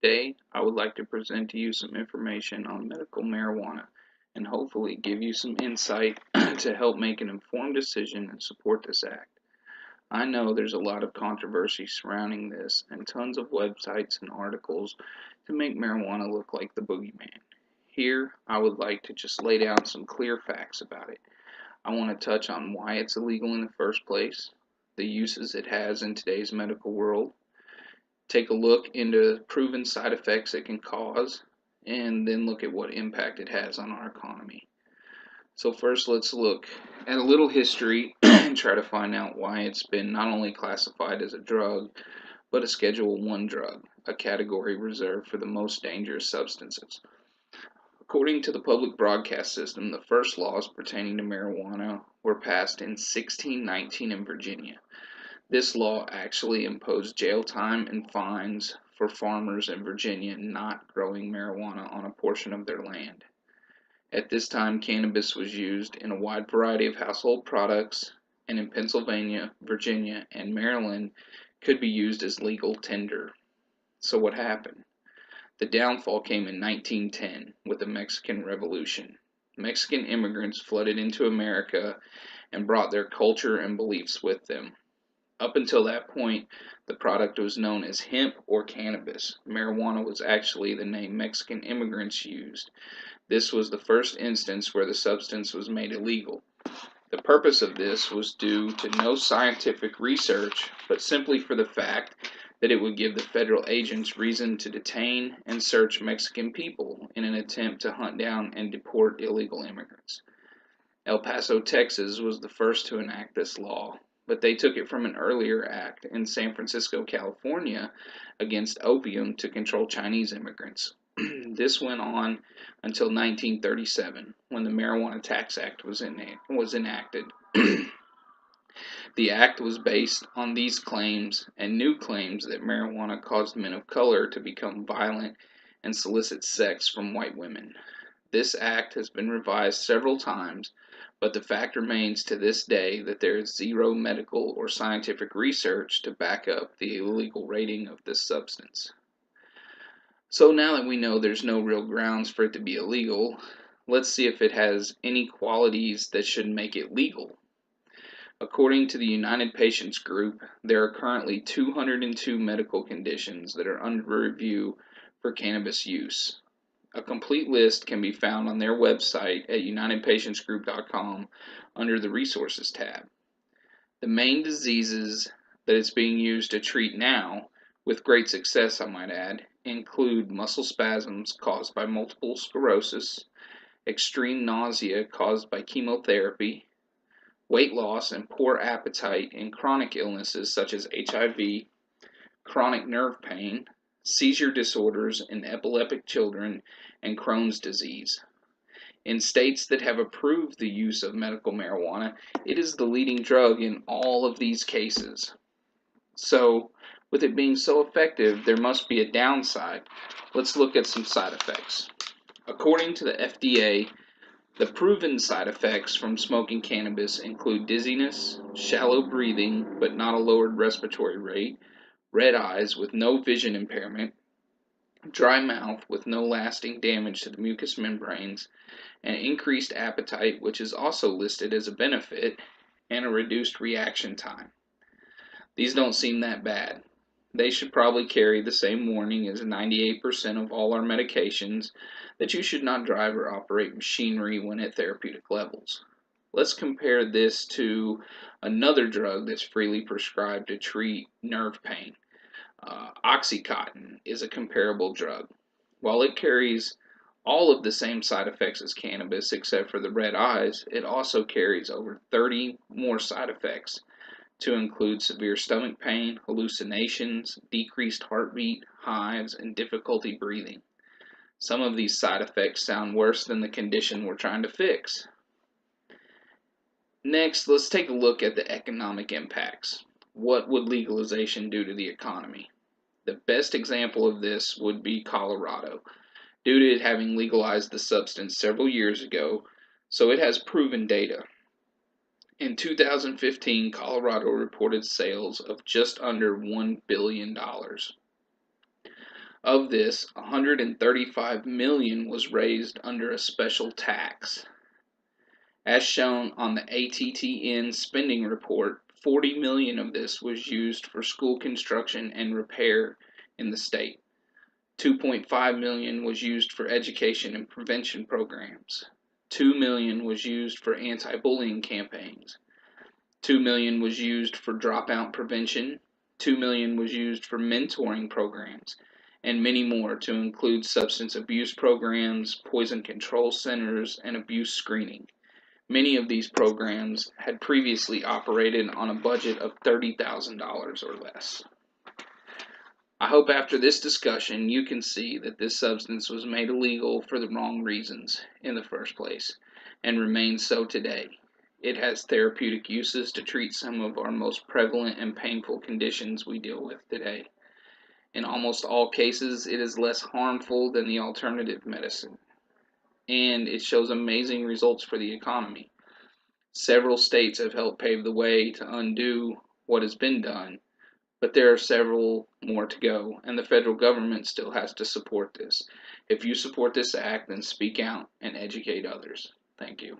Today, I would like to present to you some information on medical marijuana and hopefully give you some insight to help make an informed decision and support this act. I know there's a lot of controversy surrounding this and tons of websites and articles to make marijuana look like the boogeyman. Here, I would like to just lay down some clear facts about it. I want to touch on why it's illegal in the first place, the uses it has in today's medical world, take a look into proven side effects it can cause, and then look at what impact it has on our economy. So first, let's look at a little history and try to find out why it's been not only classified as a drug, but a Schedule 1 drug, a category reserved for the most dangerous substances. According to the public broadcast system, the first laws pertaining to marijuana were passed in 1619 in Virginia. This law actually imposed jail time and fines for farmers in Virginia not growing marijuana on a portion of their land. At this time, cannabis was used in a wide variety of household products, and in Pennsylvania, Virginia, and Maryland could be used as legal tinder. So what happened? The downfall came in 1910 with the Mexican Revolution. Mexican immigrants flooded into America and brought their culture and beliefs with them. Up until that point, the product was known as hemp or cannabis. Marijuana was actually the name Mexican immigrants used. This was the first instance where the substance was made illegal. The purpose of this was due to no scientific research, but simply for the fact that it would give the federal agents reason to detain and search Mexican people in an attempt to hunt down and deport illegal immigrants. El Paso, Texas was the first to enact this law, but they took it from an earlier act in San Francisco, California, against opium to control Chinese immigrants. This went on until 1937, when the Marijuana Tax Act was enacted. The act was based on these claims and new claims that marijuana caused men of color to become violent and solicit sex from white women. This act has been revised several times, but the fact remains to this day that there is zero medical or scientific research to back up the illegal rating of this substance. So now that we know there's no real grounds for it to be illegal, let's see if it has any qualities that should make it legal. According to the United Patients Group, there are currently 202 medical conditions that are under review for cannabis use. A complete list can be found on their website at unitedpatientsgroup.com under the Resources tab. The main diseases that it's being used to treat now, with great success I might add, include muscle spasms caused by multiple sclerosis, extreme nausea caused by chemotherapy, weight loss and poor appetite in chronic illnesses such as HIV, chronic nerve pain, seizure disorders in epileptic children, and Crohn's disease. In states that have approved the use of medical marijuana, it is the leading drug in all of these cases. So, with it being so effective, there must be a downside. Let's look at some side effects. According to the FDA, the proven side effects from smoking cannabis include dizziness, shallow breathing but not a lowered respiratory rate, red eyes with no vision impairment, dry mouth with no lasting damage to the mucous membranes, and increased appetite, which is also listed as a benefit, and a reduced reaction time. These don't seem that bad. They should probably carry the same warning as 98% of all our medications that you should not drive or operate machinery when at therapeutic levels. Let's compare this to another drug that's freely prescribed to treat nerve pain. Oxycontin is a comparable drug. While it carries all of the same side effects as cannabis except for the red eyes, it also carries over 30 more side effects, to include severe stomach pain, hallucinations, decreased heartbeat, hives, and difficulty breathing. Some of these side effects sound worse than the condition we're trying to fix. Next, let's take a look at the economic impacts. What would legalization do to the economy? The best example of this would be Colorado, due to it having legalized the substance several years ago, so it has proven data. In 2015, Colorado reported sales of just under $1 billion. Of this, $135 million was raised under a special tax. As shown on the ATTN spending report, $40 million of this was used for school construction and repair in the state. $2.5 million was used for education and prevention programs. $2 million was used for anti-bullying campaigns. $2 million was used for dropout prevention. $2 million was used for mentoring programs, and many more, to include substance abuse programs, poison control centers, and abuse screening. Many of these programs had previously operated on a budget of $30,000 or less. I hope after this discussion you can see that this substance was made illegal for the wrong reasons in the first place, and remains so today. It has therapeutic uses to treat some of our most prevalent and painful conditions we deal with today. In almost all cases, it is less harmful than the alternative medicine, and it shows amazing results for the economy. Several states have helped pave the way to undo what has been done, but there are several more to go, and the federal government still has to support this. If you support this act, then speak out and educate others. Thank you.